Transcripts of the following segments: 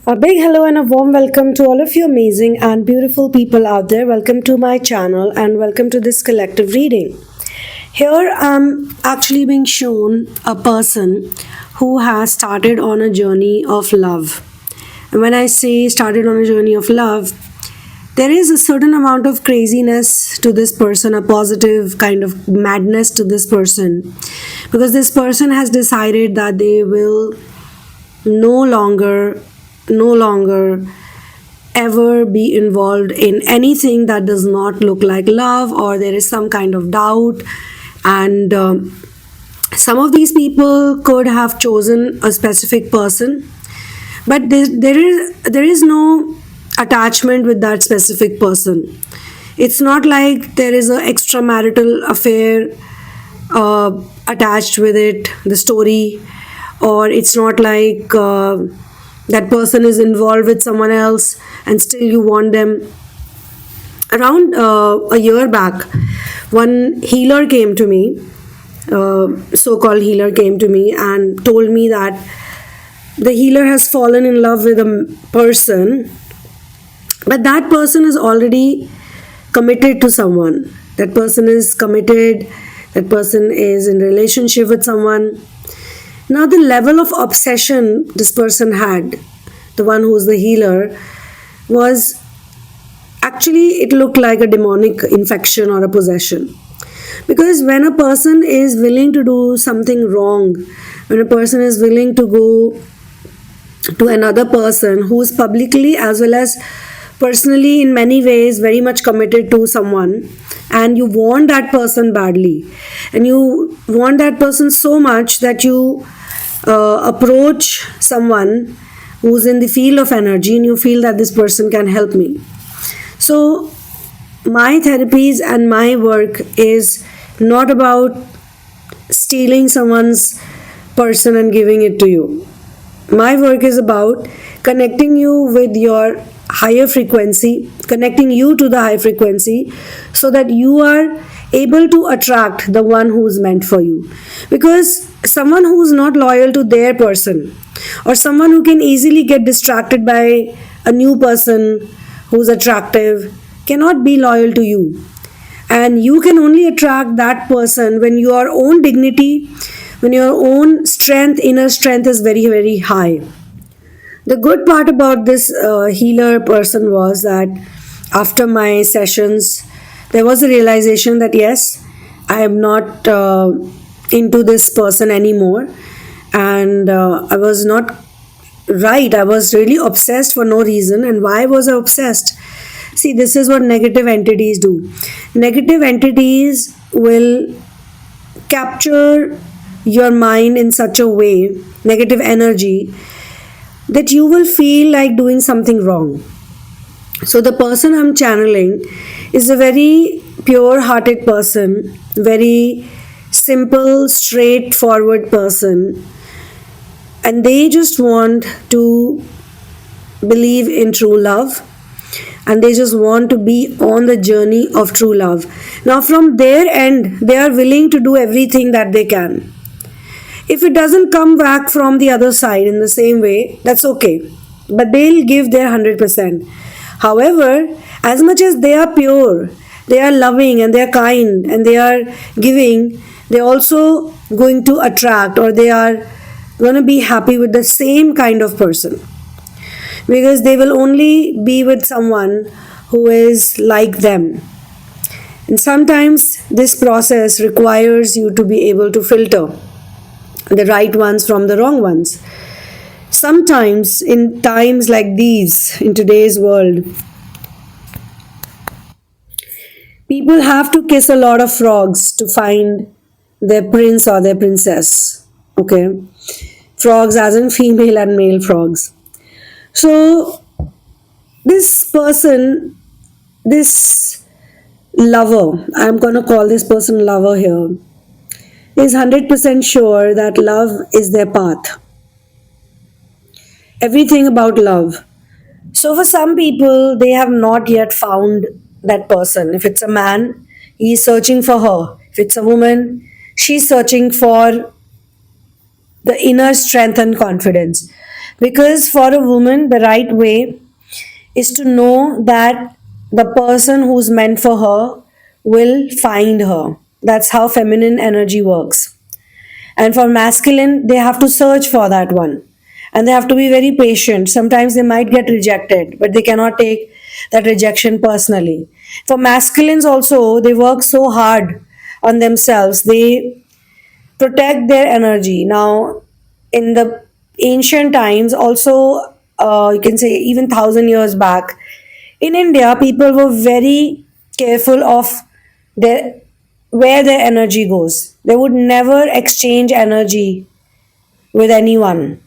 A big hello and a warm welcome to all of you amazing and beautiful people out there. Welcome to my channel and welcome to this collective reading. Here I'm actually being shown a person who has started on a journey of love. And when I say started on a journey of love, there is a certain amount of craziness to this person, a positive kind of madness to this person, because this person has decided that they will no longer no longer ever be involved in anything that does not look like love, or there is some kind of doubt. And some of these people could have chosen a specific person, but there is no attachment with that specific person. It's not like there is an extramarital affair attached with it, the story, or it's not like that person is involved with someone else and still you want them. Around a year back, one healer came to me, so-called healer came to me and told me that the healer has fallen in love with a person, but that person is already committed to someone. That person is committed, that person is in relationship with someone. Now, the level of obsession this person had, the one who's the healer, was actually, it looked like a demonic infection or a possession. Because when a person is willing to do something wrong, when a person is willing to go to another person who is publicly as well as personally in many ways very much committed to someone, and you want that person badly, and you want that person so much that you approach someone who's in the field of energy and you feel that this person can help me. So my therapies and my work is not about stealing someone's person and giving it to you. My work is about connecting you with your higher frequency, connecting you to the high frequency, so that you are able to attract the one who's meant for you. Because someone who's not loyal to their person, or someone who can easily get distracted by a new person who's attractive, cannot be loyal to you. And you can only attract that person when your own dignity, when your own strength, inner strength is very, very high. The good part about this healer person was that after my sessions, there was a realization that yes, I am not into this person anymore, and I was not right. I was really obsessed for no reason. And why was I obsessed? See, this is what negative entities do. Negative entities will capture your mind in such a way, negative energy, that you will feel like doing something wrong. So the person I'm channeling is a very pure hearted person, very simple, straightforward person, and they just want to believe in true love, and they just want to be on the journey of true love. Now, from their end, they are willing to do everything that they can. If it doesn't come back from the other side in the same way, that's okay. But they'll give their 100%. However, as much as they are pure, they are loving and they are kind and they are giving, they're also going to attract, or they are going to be happy with the same kind of person. Because they will only be with someone who is like them. And sometimes this process requires you to be able to filter the right ones from the wrong ones. Sometimes, in times like these, in today's world, people have to kiss a lot of frogs to find their prince or their princess. Okay? Frogs as in female and male frogs. So, this person, this lover, I'm going to call this person lover here, is 100% sure that love is their path. Everything about love. So for some people, they have not yet found that person. If it's a man, he is searching for her. If it's a woman, she's searching for the inner strength and confidence. Because for a woman, the right way is to know that the person who's meant for her will find her. That's how feminine energy works. And for masculine, they have to search for that one. And they have to be very patient. Sometimes they might get rejected, but they cannot take that rejection personally. For masculines, also, they work so hard on themselves. They protect their energy. Now, in the ancient times, also, you can say even 1,000 years back, in India, people were very careful of their where their energy goes. They would never exchange energy with anyone.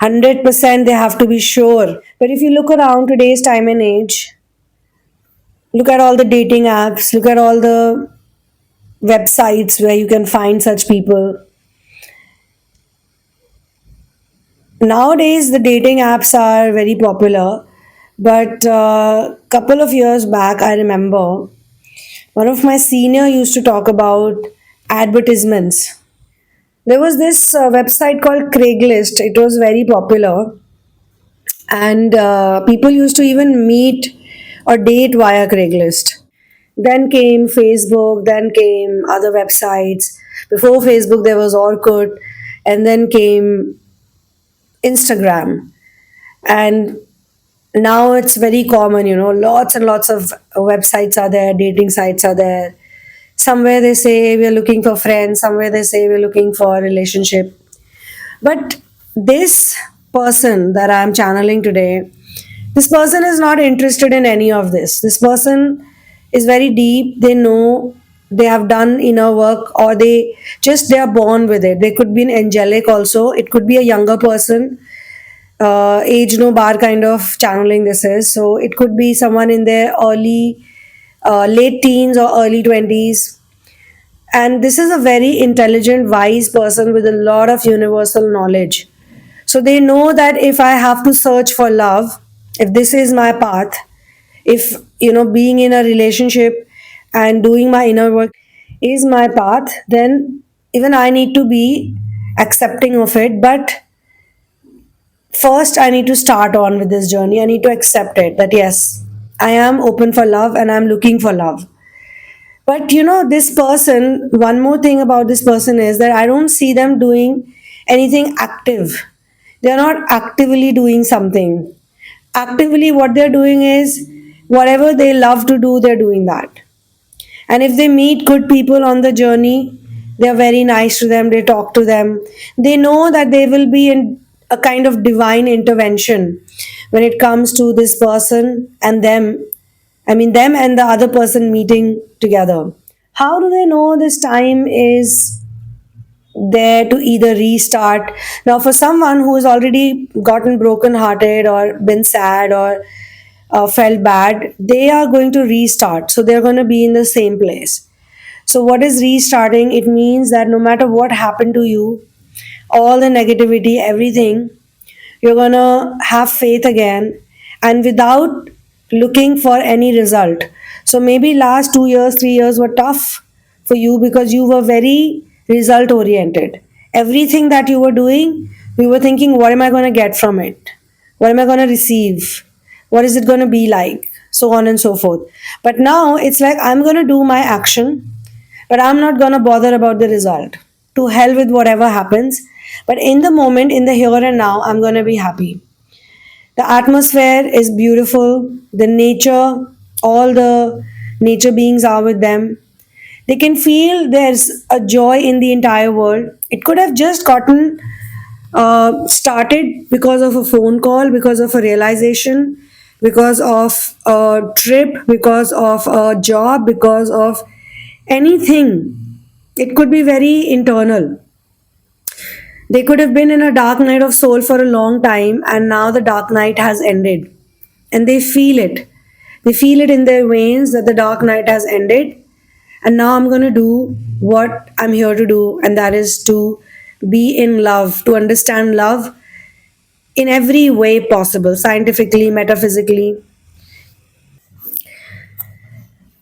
100% they have to be sure. But if you look around today's time and age, look at all the dating apps, look at all the websites where you can find such people. Nowadays, the dating apps are very popular, but a couple of years back, I remember one of my senior used to talk about advertisements. There was this website called Craigslist. It was very popular, and people used to even meet or date via Craigslist. Then came Facebook, then came other websites. Before Facebook, there was Orkut, and then came Instagram. And now it's very common, lots and lots of websites are there, dating sites are there. Somewhere they say we're looking for friends, somewhere they say we're looking for a relationship. But this person that I'm channeling today, this person is not interested in any of this. This person is very deep. They know, they have done inner work, or they are born with it. They could be an angelic also. It could be a younger person. Age no bar kind of channeling this is. So it could be someone in their late teens or early 20s. And this is a very intelligent, wise person with a lot of universal knowledge. So they know that if I have to search for love, if this is my path, if being in a relationship and doing my inner work is my path, then even I need to be accepting of it. But first, I need to start on with this journey. I need to accept it that yes, I am open for love and I'm looking for love. But this person, one more thing about this person is that I don't see them doing anything active. They're not actively doing something. Actively, what they're doing is whatever they love to do, they're doing that. And if they meet good people on the journey, they're very nice to them, they talk to them. They know that they will be in a kind of divine intervention when it comes to this person and them. I mean, them and the other person meeting together. How do they know this time is there to either restart? Now, for someone who has already gotten broken hearted or been sad or felt bad, they are going to restart. So they're going to be in the same place. So, what is restarting? It means that no matter what happened to you, all the negativity, everything, you're going to have faith again and without looking for any result. So maybe last 2 years, 3 years were tough for you because you were very result oriented. Everything that you were doing, you were thinking, what am I going to get from it? What am I going to receive? What is it going to be like? So on and so forth. But now it's like I'm going to do my action, but I'm not going to bother about the result. To hell with whatever happens. But in the moment, in the here and now, I'm going to be happy. The atmosphere is beautiful. The nature, all the nature beings are with them. They can feel there's a joy in the entire world. It could have just gotten started because of a phone call, because of a realization, because of a trip, because of a job, because of anything. It could be very internal. They could have been in a dark night of soul for a long time, and now the dark night has ended. And they feel it. They feel it in their veins that the dark night has ended. And now I'm going to do what I'm here to do, and that is to be in love, to understand love in every way possible, scientifically, metaphysically.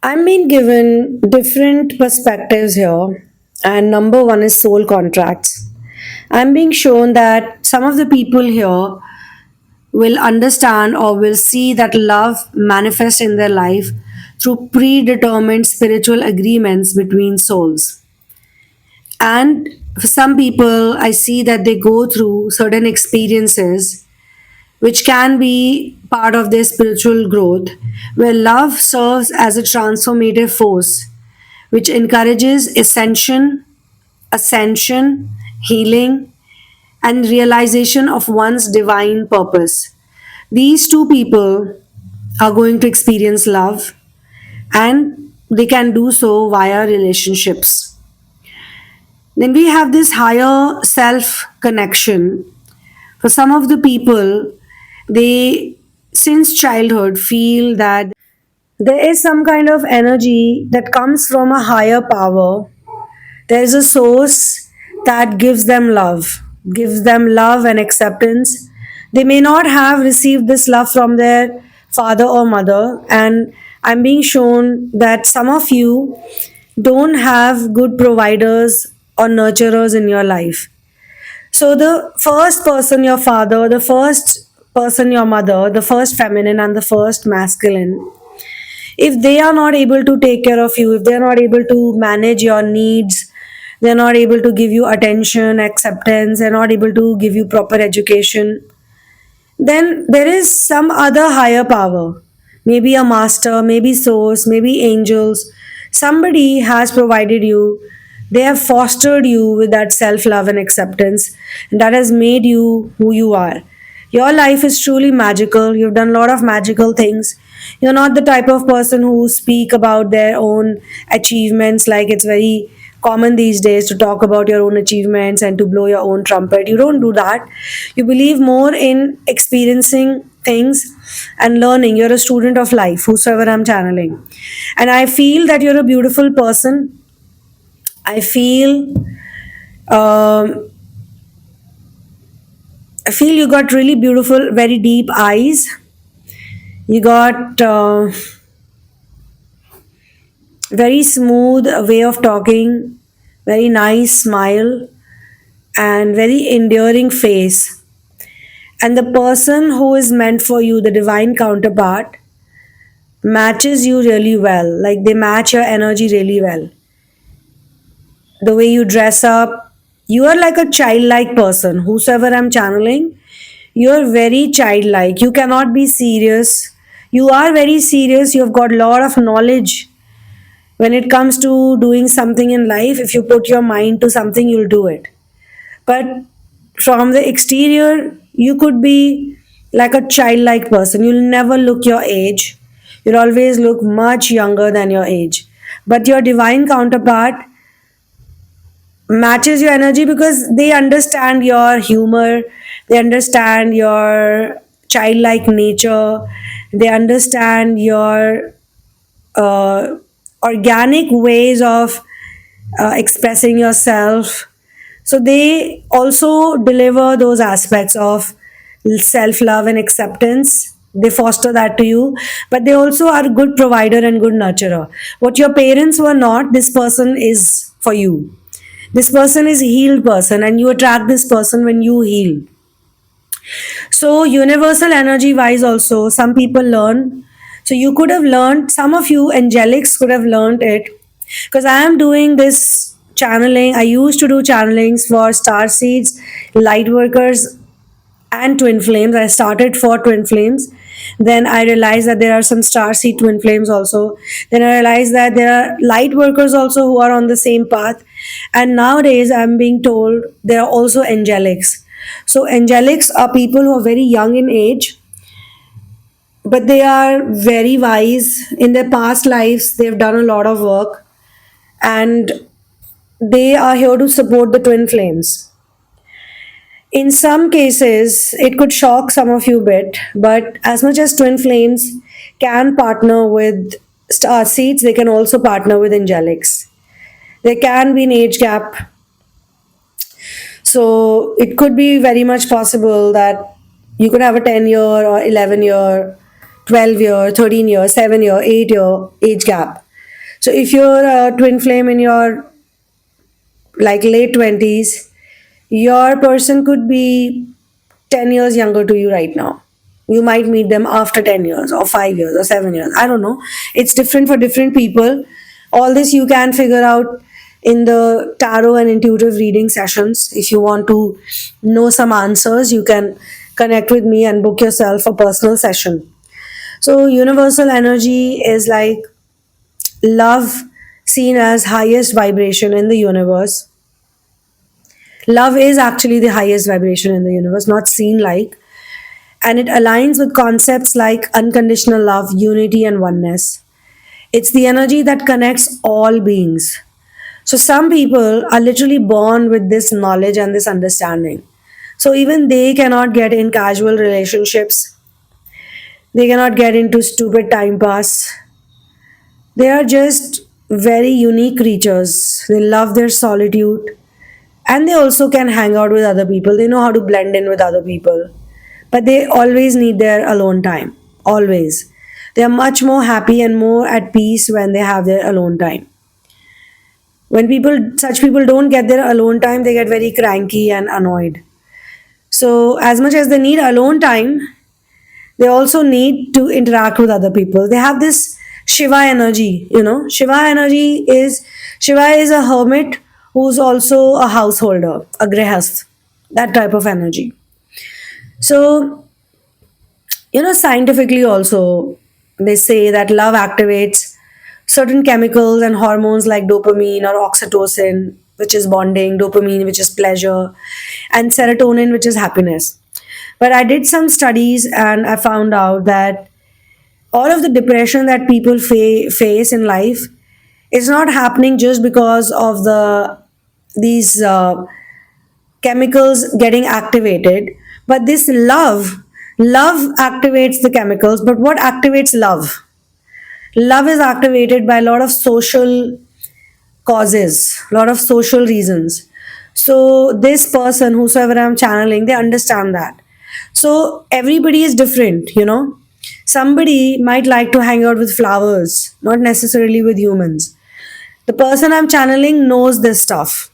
I'm being given different perspectives here, and number one is soul contracts. I'm being shown that some of the people here will understand or will see that love manifest in their life through predetermined spiritual agreements between souls. And for some people, I see that they go through certain experiences which can be part of their spiritual growth, where love serves as a transformative force which encourages ascension, healing, and realization of one's divine purpose. These two people are going to experience love, and they can do so via relationships. Then we have this higher self connection. For some of the people, they since childhood feel that there is some kind of energy that comes from a higher power. There is a source that gives them love and acceptance. They may not have received this love from their father or mother, and I'm being shown that some of you don't have good providers or nurturers in your life. So, the first person, your father, the first person, your mother, the first feminine, and the first masculine, if they are not able to take care of you, if they are not able to manage your needs, they're not able to give you attention, acceptance, they're not able to give you proper education, then there is some other higher power. Maybe a master, maybe source, maybe angels. Somebody has provided you. They have fostered you with that self love and acceptance, and that has made you who you are. Your life is truly magical. You've done a lot of magical things. You're not the type of person who speak about their own achievements like it's very common these days to talk about your own achievements and to blow your own trumpet. You don't do that. You believe more in experiencing things and learning. You're a student of life, whosoever I'm channeling. And I feel that you're a beautiful person. I feel um, I feel you got really beautiful, very deep eyes. You got very smooth way of talking, very nice smile, and very enduring face. And the person who is meant for you, the divine counterpart, matches you really well. Like they match your energy really well. The way you dress up, you are like a childlike person. Whosoever I'm channeling, you're very childlike. You cannot be serious. You are very serious. You've got a lot of knowledge. When it comes to doing something in life, if you put your mind to something, you'll do it. But from the exterior, you could be like a childlike person. You'll never look your age. You'll always look much younger than your age. But your divine counterpart matches your energy because they understand your humor, they understand your childlike nature, they understand your uh, organic ways of expressing yourself. So they also deliver those aspects of self love and acceptance. They foster that to you, but they also are a good provider and good nurturer. What your parents were not, this person is for you. This person is a healed person, and you attract this person when you heal. So, universal energy wise, also, some people learn. So, you could have learned, some of you angelics could have learned it because I am doing this channeling. I used to do channelings for star seeds, light workers, and twin flames. I started for twin flames. Then I realized that there are some star seed twin flames also. Then I realized that there are light workers also who are on the same path. And nowadays I'm being told there are also angelics. So angelics are people who are very young in age, but they are very wise. In their past lives, they've done a lot of work, and they are here to support the twin flames. In some cases, it could shock some of you a bit, but as much as twin flames can partner with star seeds, they can also partner with angelics. There can be an age gap, so it could be very much possible that you could have a 10-year or 11-year, 12-year, 13-year, 7-year, 8-year age gap. So if you're a twin flame in your like late 20s, your person could be 10 years younger to you right now. You might meet them after 10 years or 5 years or 7 years. I don't know. It's different for different people. All this you can figure out in the tarot and intuitive reading sessions. If you want to know some answers, you can connect with me and book yourself a personal session. So, universal energy is like love seen as highest vibration in the universe. Love is actually the highest vibration in the universe, not seen like, and it aligns with concepts like unconditional love, unity, and oneness. It's the energy that connects all beings. So, some people are literally born with this knowledge and this understanding. So, even they cannot get in casual relationships, they cannot get into stupid time pass. They are just very unique creatures. They love their solitude and they also can hang out with other people. They know how to blend in with other people, but they always need their alone time. Always. They are much more happy and more at peace when they have their alone time. When such people don't get their alone time, they get very cranky and annoyed. So, as much as they need alone time, they also need to interact with other people. They have this Shiva energy, you know. Shiva is a hermit who's also a householder, a grihast, that type of energy. So, scientifically also, they say that love activates certain chemicals and hormones like dopamine or oxytocin, which is bonding, dopamine, which is pleasure, and serotonin, which is happiness. But I did some studies and I found out that all of the depression that people face in life is not happening just because of these chemicals getting activated, but this love activates the chemicals. But what activates love? Love is activated by a lot of social causes, a lot of social reasons. So this person, whosoever I'm channeling, they understand that. So everybody is different. Somebody might like to hang out with flowers, not necessarily with humans. The person I'm channeling knows this stuff.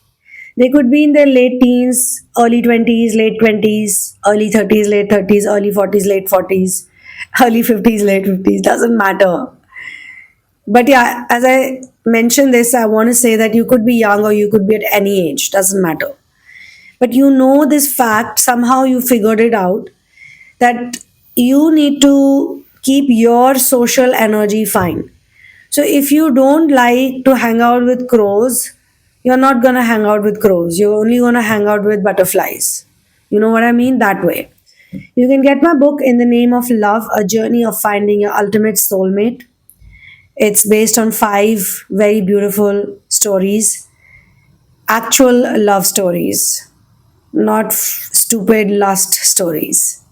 They could be in their late teens, early 20s, late 20s, early 30s, late 30s, early 40s, late 40s, early 50s, late 50s, doesn't matter. But yeah, as I mentioned this, I want to say that you could be young or you could be at any age, doesn't matter. But you know this fact, somehow you figured it out, that you need to keep your social energy fine. So if you don't like to hang out with crows, you're not going to hang out with crows. You're only going to hang out with butterflies. You know what I mean? That way. You can get my book In the Name of Love, A Journey of Finding Your Ultimate Soulmate. It's based on 5 very beautiful stories, actual love stories, not stupid lust stories.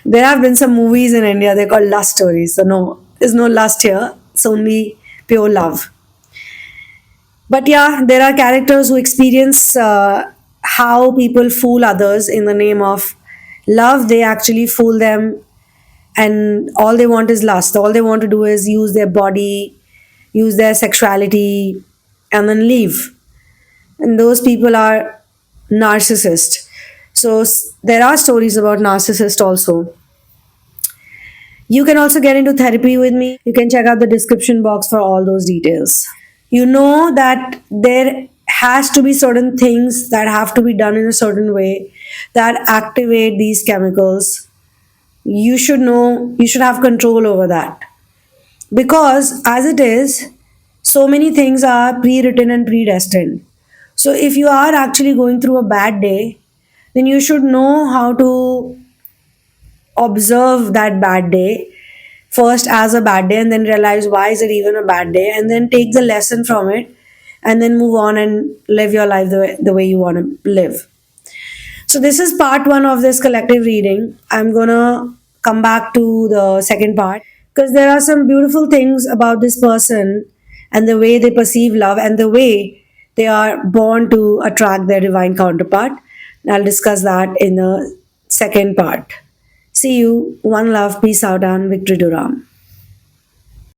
There have been some movies in India, they're called lust stories. So, no, there's no lust here, it's only pure love. But yeah, there are characters who experience how people fool others in the name of love. They actually fool them, and all they want is lust. All they want to do is use their body, use their sexuality, and then leave. And those people are narcissists. So there are stories about narcissists also. You can also get into therapy with me. You can check out the description box for all those details. You know that there has to be certain things that have to be done in a certain way that activate these chemicals. You should know, you should have control over that. Because as it is, so many things are pre written and predestined. So if you are actually going through a bad day, then you should know how to observe that bad day first as a bad day and then realize why is it even a bad day, and then take the lesson from it and then move on and live your life the way you want to live. So this is part 1 of this collective reading. I'm gonna come back to the second part because there are some beautiful things about this person and the way they perceive love and the way they are born to attract their divine counterpart. And I'll discuss that in the second part. See you. One love, peace out, and victory to Ram.